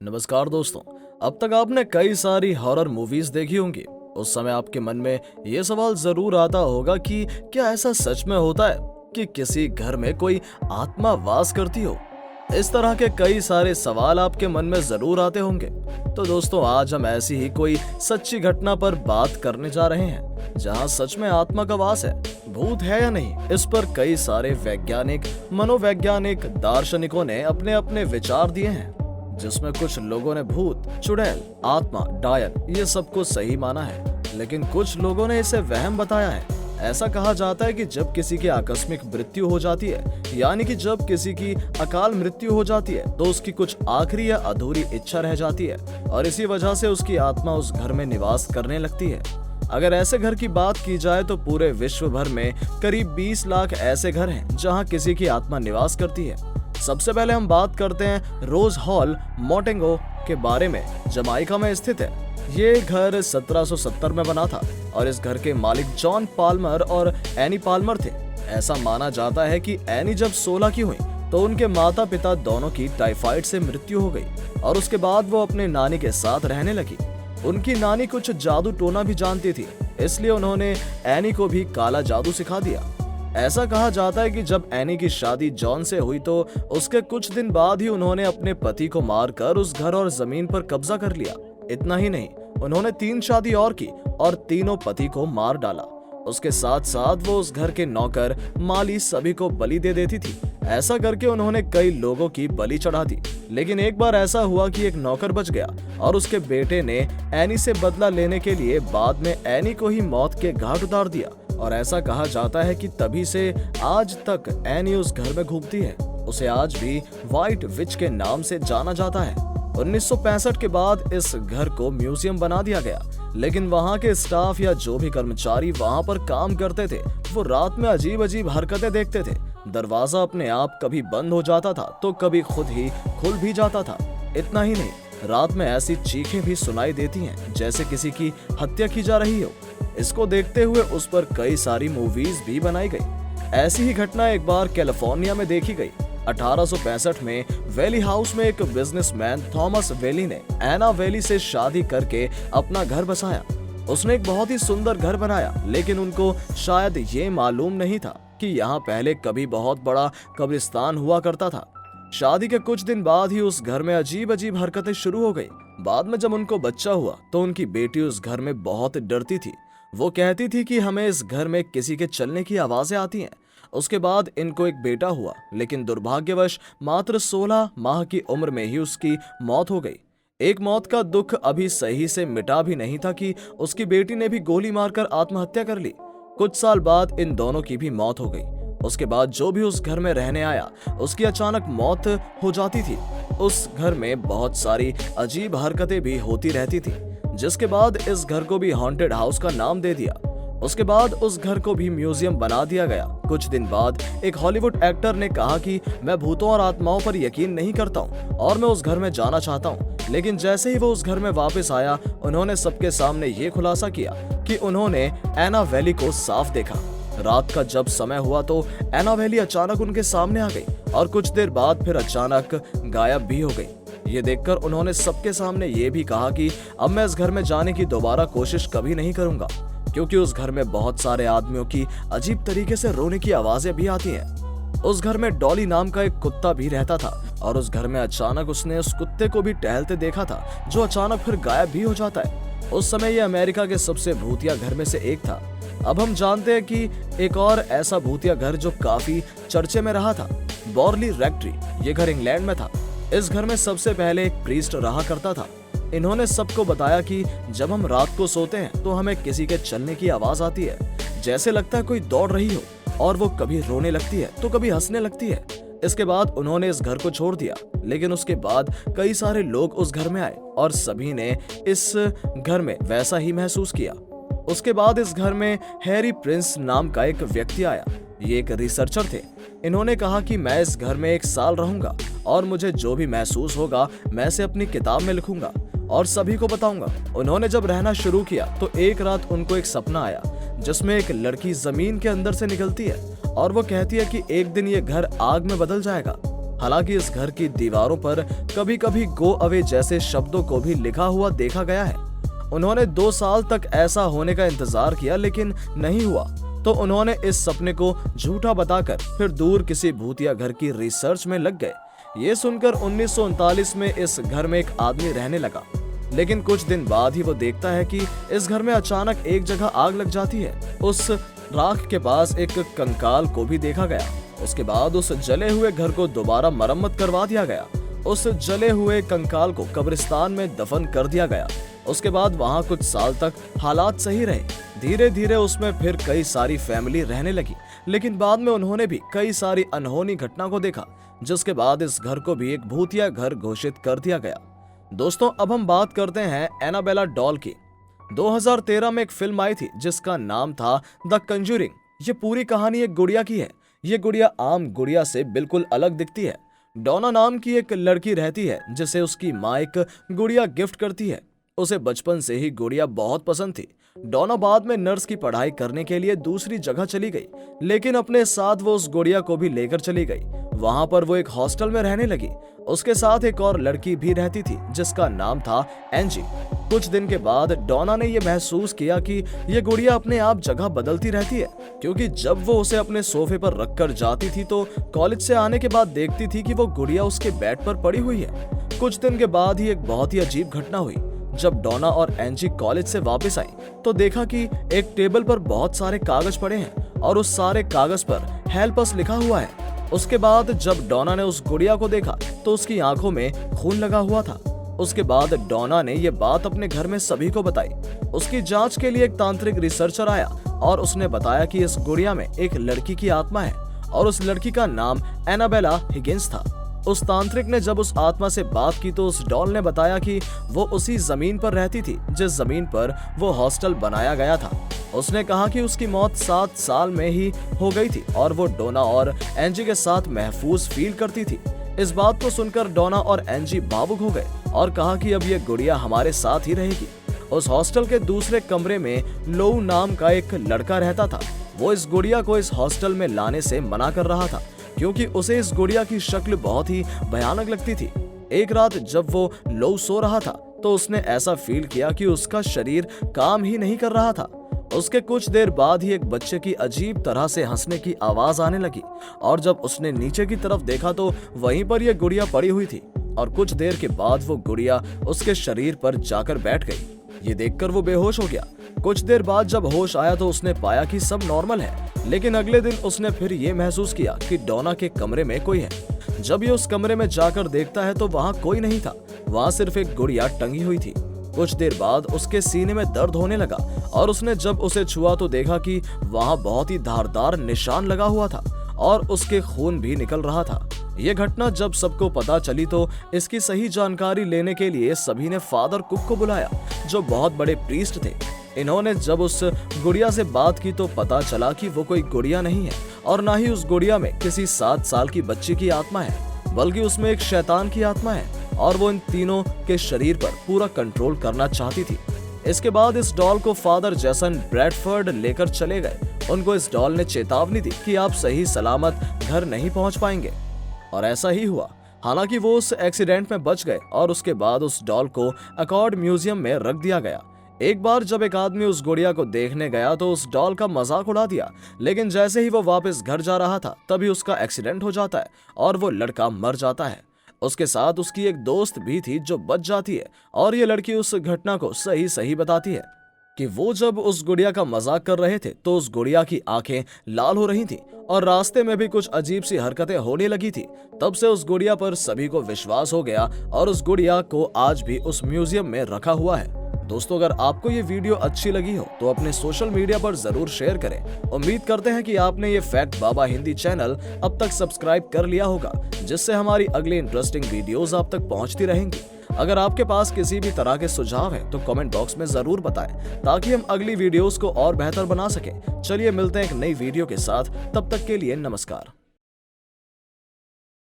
नमस्कार दोस्तों। अब तक आपने कई सारी हॉरर मूवीज देखी होंगी। उस समय आपके मन में ये सवाल जरूर आता होगा कि क्या ऐसा सच में होता है कि किसी घर में कोई आत्मा वास करती हो। इस तरह के कई सारे सवाल आपके मन में जरूर आते होंगे। तो दोस्तों, आज हम ऐसी ही कोई सच्ची घटना पर बात करने जा रहे हैं जहां सच में आत्मा का वास है, भूत है या नहीं। इस पर कई सारे वैज्ञानिक, मनोवैज्ञानिक, दार्शनिकों ने अपने अपने विचार दिए हैं, जिसमें कुछ लोगों ने भूत, चुड़ैल, आत्मा, डायन ये सब कुछ सही माना है, लेकिन कुछ लोगों ने इसे वहम बताया है। ऐसा कहा जाता है कि जब किसी की आकस्मिक मृत्यु हो जाती है, यानी कि जब किसी की अकाल मृत्यु हो जाती है, तो उसकी कुछ आखिरी या अधूरी इच्छा रह जाती है और इसी वजह से उसकी आत्मा उस घर में निवास करने लगती है। अगर ऐसे घर की बात की जाए तो पूरे विश्व भर में करीब 20 लाख ऐसे घर हैं जहां किसी की आत्मा निवास करती है। सबसे पहले हम बात करते हैं रोज हॉल मोंटेगो के बारे में, जमाइका में स्थित है। ये घर 1770 में बना था और इस घर के मालिक जॉन पाल्मर और एनी पाल्मर थे। ऐसा माना जाता है कि एनी जब 16 की हुई तो उनके माता पिता दोनों की टाइफाइड से मृत्यु हो गई और उसके बाद वो अपने नानी के साथ रहने लगी। उनकी नानी कुछ जादू टोना भी जानती थी, इसलिए उन्होंने एनी को भी काला जादू सिखा दिया। ऐसा कहा जाता है कि जब एनी की शादी जॉन से हुई तो उसके कुछ दिन बाद ही उन्होंने अपने पति को मारकर उस घर और जमीन पर कब्जा कर लिया। इतना ही नहीं, उन्होंने 3 शादी और की और तीनों पति को मार डाला। उसके साथ साथ वो उस घर के नौकर, माली सभी को बलि दे देती थी। ऐसा करके उन्होंने कई लोगों की बलि चढ़ा दी। लेकिन एक बार ऐसा हुआ कि एक नौकर बच गया और उसके बेटे ने एनी से बदला लेने के लिए बाद में एनी को ही मौत के घाट उतार दिया। और ऐसा कहा जाता है कि तभी से आज तक एनी उस घर में घूमती है। उसे आज भी व्हाइट विच के नाम से जाना जाता है। 1965 के बाद इस घर को म्यूजियम बना दिया गया, लेकिन वहाँ के स्टाफ या जो भी कर्मचारी वहाँ पर काम करते थे वो रात में अजीब अजीब हरकतें देखते थे। दरवाजा अपने आप कभी बंद हो जाता था तो कभी खुद ही खुल भी जाता था। इतना ही नहीं, रात में ऐसी चीखें भी सुनाई देती हैं जैसे किसी की हत्या की जा रही हो। इसको देखते हुए उस पर कई सारी मूवीज भी बनाई गई। ऐसी ही घटना एक बार कैलिफोर्निया में देखी गई। 1865 में वैली हाउस में एक बिजनेसमैन थॉमस वैली ने एना वैली से शादी करके अपना घर बसाया। उसने एक बहुत ही सुंदर घर बनाया, लेकिन उनको शायद ये मालूम नहीं था कि यहाँ पहले कभी बहुत बड़ा कब्रिस्तान हुआ करता था। शादी के कुछ दिन बाद ही उस घर में अजीब अजीब हरकतें शुरू हो गई। बाद में जब उनको बच्चा हुआ तो उनकी बेटी उस घर में बहुत डरती थी। वो कहती थी कि हमें इस घर में किसी के चलने की आवाजें आती हैं। उसके बाद इनको एक बेटा हुआ, लेकिन दुर्भाग्यवश मात्र 16 माह की उम्र में ही उसकी मौत हो गई। एक मौत का दुख अभी सही से मिटा भी नहीं था कि उसकी बेटी ने भी गोली मारकर आत्महत्या कर ली। कुछ साल बाद इन दोनों की भी मौत हो गई। उसके बाद जो भी उस घर में रहने आया उसकी अचानक मौत हो जाती थी। उस घर में बहुत सारी अजीब हरकतें भी होती रहती थी, जिसके बाद इस घर को भी हॉन्टेड हाउस का नाम दे दिया। उसके बाद उस घर को भी म्यूजियम बना दिया गया। कुछ दिन बाद एक हॉलीवुड एक्टर ने कहा कि मैं भूतों और आत्माओं पर यकीन नहीं करता हूँ और मैं उस घर में जाना चाहता हूँ। लेकिन जैसे ही वो उस घर में वापस आया, उन्होंने सबके सामने ये खुलासा किया कि उन्होंने एना वैली को साफ देखा। रात का जब समय हुआ तो एना वैली अचानक उनके सामने आ गई और कुछ देर बाद फिर अचानक गायब भी हो गई। ये देखकर उन्होंने सबके सामने ये भी कहा कि अब मैं इस घर में जाने की दोबारा कोशिश कभी नहीं करूंगा, क्योंकि उस घर में बहुत सारे आदमियों की अजीब तरीके से रोने की आवाजें भी आती हैं। उस घर में डॉली नाम का एक कुत्ता भी रहता था और उस घर में अचानक उसने उस कुत्ते को भी टहलते देखा था, जो अचानक फिर गायब भी हो जाता है। उस समय ये अमेरिका के सबसे भूतिया घर में से एक था। अब हम जानते हैं कि एक और ऐसा भूतिया घर जो काफी चर्चे में रहा था, बॉर्ली रेक्ट्री। ये घर इंग्लैंड में था। इस घर में सबसे पहले एक प्रीस्ट रहा करता था। इन्होंने सबको बताया कि जब हम रात को सोते हैं तो हमें किसी के चलने की आवाज आती है, जैसे लगता है कोई दौड़ रही हो, और वो कभी रोने लगती है तो कभी हंसने लगती है। इसके बाद उन्होंने इस घर को छोड़ दिया, लेकिन उसके बाद कई सारे लोग उस घर में आए और सभी ने इस घर में वैसा ही महसूस किया। उसके बाद इस घर में हैरी प्रिंस नाम का एक व्यक्ति आया। ये एक रिसर्चर थे। इन्होंने कहा कि मैं इस घर में 1 साल रहूंगा और मुझे जो भी महसूस होगा मैं इसे अपनी किताब में लिखूंगा और सभी को बताऊंगा। उन्होंने जब रहना शुरू किया तो एक रात उनको एक सपना आया जिसमें एक लड़की जमीन के अंदर से निकलती है और वो कहती है कि एक दिन ये घर आग में बदल जाएगा। हालांकि इस घर की दीवारों पर कभी कभी गो अवे जैसे शब्दों को भी लिखा हुआ देखा गया है। उन्होंने 2 साल तक ऐसा होने का इंतजार किया लेकिन नहीं हुआ, तो उन्होंने इस सपने को झूठा बताकर फिर दूर किसी भूतिया घर की रिसर्च में लग गए। ये सुनकर 1939 में इस घर में एक आदमी रहने लगा, लेकिन कुछ दिन बाद ही वो देखता है कि इस घर में अचानक एक जगह आग लग जाती है। उस राख के पास एक कंकाल को भी देखा गया। उसके बाद उस जले हुए घर को दोबारा मरम्मत करवा दिया गया। उस जले हुए कंकाल को कब्रिस्तान में दफन कर दिया गया। उसके बाद वहां कुछ साल तक हालात सही रहे। धीरे धीरे उसमें फिर कई सारी फैमिली रहने लगी, लेकिन बाद में उन्होंने भी कई सारी अनहोनी घटना को देखा, जिसके बाद इस घर को भी एक भूतिया घर घोषित कर दिया गया। दोस्तों, अब हम बात करते हैं एनाबेला डॉल की। 2013 में एक फिल्म आई थी जिसका नाम था द कंजूरिंग। ये पूरी कहानी एक गुड़िया की है। ये गुड़िया आम गुड़िया से बिल्कुल अलग दिखती है। डोना नाम की एक लड़की रहती है जिसे उसकी माँ एक गुड़िया गिफ्ट करती है। उसे बचपन से ही गुड़िया बहुत पसंद थी। डोना बाद में नर्स की पढ़ाई करने के लिए दूसरी जगह चली गई, लेकिन अपने साथ वो उस गुड़िया को भी लेकर चली गई। वहां पर वो एक हॉस्टल में रहने लगी। उसके साथ एक और लड़की भी रहती थी जिसका नाम था एंजी। कुछ दिन के बाद डोना ने ये महसूस किया कि ये गुड़िया अपने आप जगह बदलती रहती है, क्योंकि जब वो उसे अपने सोफे पर रखकर जाती थी तो कॉलेज से आने के बाद देखती थी कि वो गुड़िया उसके बेड पर पड़ी हुई है। कुछ दिन के बाद ही एक बहुत ही अजीब घटना हुई। जब डोना और एंजी कॉलेज से वापस आई तो देखा कि एक टेबल पर बहुत सारे कागज पड़े हैं और उस सारे कागज पर हेल्प अस लिखा हुआ है। उसके बाद जब डोना ने उस गुड़िया को देखा तो उसकी आंखों में खून लगा हुआ था। उसके बाद डोना ने ये बात अपने घर में सभी को बताई। उसकी जांच के लिए एक तांत्रिक रिसर्चर आया और उसने बताया कि इस गुड़िया में एक लड़की की आत्मा है और उस लड़की का नाम एनाबेला हिगिंस था। उस तांत्रिक ने जब उस आत्मा से बात की तो उस डॉल ने बताया कि वो उसी जमीन पर रहती थी जिस जमीन पर वो हॉस्टल बनाया गया था। उसने कहा कि उसकी मौत 7 साल में ही हो गई थी और वो डोना और एंजी के साथ महफूज फील करती थी। इस बात को सुनकर डोना और एंजी भावुक हो गए और कहा कि अब ये गुड़िया हमारे साथ ही रहेगी। उस हॉस्टल के दूसरे कमरे में लोऊ नाम का एक लड़का रहता था। वो इस गुड़िया को इस हॉस्टल में लाने से मना कर रहा था, क्योंकि उसे इस गुड़िया की शक्ल बहुत ही भयानक लगती थी। एक रात जब वो लोऊ सो रहा था तो उसने ऐसा फील किया कि उसका शरीर काम ही नहीं कर रहा था। उसके कुछ देर बाद ही एक बच्चे की अजीब तरह से हंसने की आवाज आने लगी और जब उसने नीचे की तरफ देखा तो वहीं पर यह गुड़िया पड़ी हुई थी और कुछ देर के बाद वो गुड़िया उसके शरीर पर जाकर बैठ गई। ये देखकर वो बेहोश हो गया। कुछ देर बाद जब होश आया तो उसने पाया कि सब नॉर्मल है, लेकिन अगले दिन उसने फिर ये महसूस किया कि डोना के कमरे में कोई है। जब ये उस कमरे में जाकर देखता है तो वहाँ कोई नहीं था, वहाँ सिर्फ एक गुड़िया टंगी हुई थी। कुछ देर बाद उसके सीने में दर्द होने लगा और उसने जब उसे छुआ तो देखा कि वहाँ बहुत ही धारदार निशान लगा हुआ था और उसके खून भी निकल रहा था। ये घटना जब सबको पता चली तो इसकी सही जानकारी लेने के लिए सभी ने फादर कुक को बुलाया, जो बहुत बड़े प्रीस्ट थे। इन्होंने जब उस गुड़िया से बात की तो पता चला कि वो कोई गुड़िया नहीं है और ना ही उस गुड़िया में किसी 7 साल की बच्ची की आत्मा है, बल्कि उसमें एक शैतान की आत्मा है और वो इन तीनों के शरीर पर पूरा कंट्रोल करना चाहती थी। इसके बाद इस डॉल को फादर जेसन ब्रैडफोर्ड लेकर चले गए। उनको इस डॉल ने चेतावनी दी कि आप सही सलामत घर नहीं पहुंच पाएंगे, और ऐसा ही हुआ। हालांकि वो उस एक्सीडेंट में बच गए और उसके बाद उस डॉल को अकॉर्ड म्यूजियम में रख दिया गया। एक बार जब एक आदमी उस गुड़िया को देखने गया तो उस डॉल का मजाक उड़ा दिया, लेकिन जैसे ही वो वापस घर जा रहा था तभी उसका एक्सीडेंट हो जाता है और वो लड़का मर जाता है। उसके साथ उसकी एक दोस्त भी थी जो बच जाती है और ये लड़की उस घटना को सही सही बताती है कि वो जब उस गुड़िया का मजाक कर रहे थे तो उस गुड़िया की आंखें लाल हो रही थी और रास्ते में भी कुछ अजीब सी हरकतें होने लगी थी। तब से उस गुड़िया पर सभी को विश्वास हो गया और उस गुड़िया को आज भी उस म्यूजियम में रखा हुआ है। दोस्तों, अगर आपको ये वीडियो अच्छी लगी हो तो अपने सोशल मीडिया पर जरूर शेयर करें। उम्मीद करते हैं कि आपने ये फैक्ट बाबा हिंदी चैनल अब तक सब्सक्राइब कर लिया होगा, जिससे हमारी अगली इंटरेस्टिंग वीडियोस आप तक पहुंचती रहेंगी। अगर आपके पास किसी भी तरह के सुझाव हैं तो कमेंट बॉक्स में जरूर बताएं, ताकि हम अगली वीडियोस को और बेहतर बना सकें। चलिए मिलते हैं एक नई वीडियो के साथ, तब तक के लिए नमस्कार।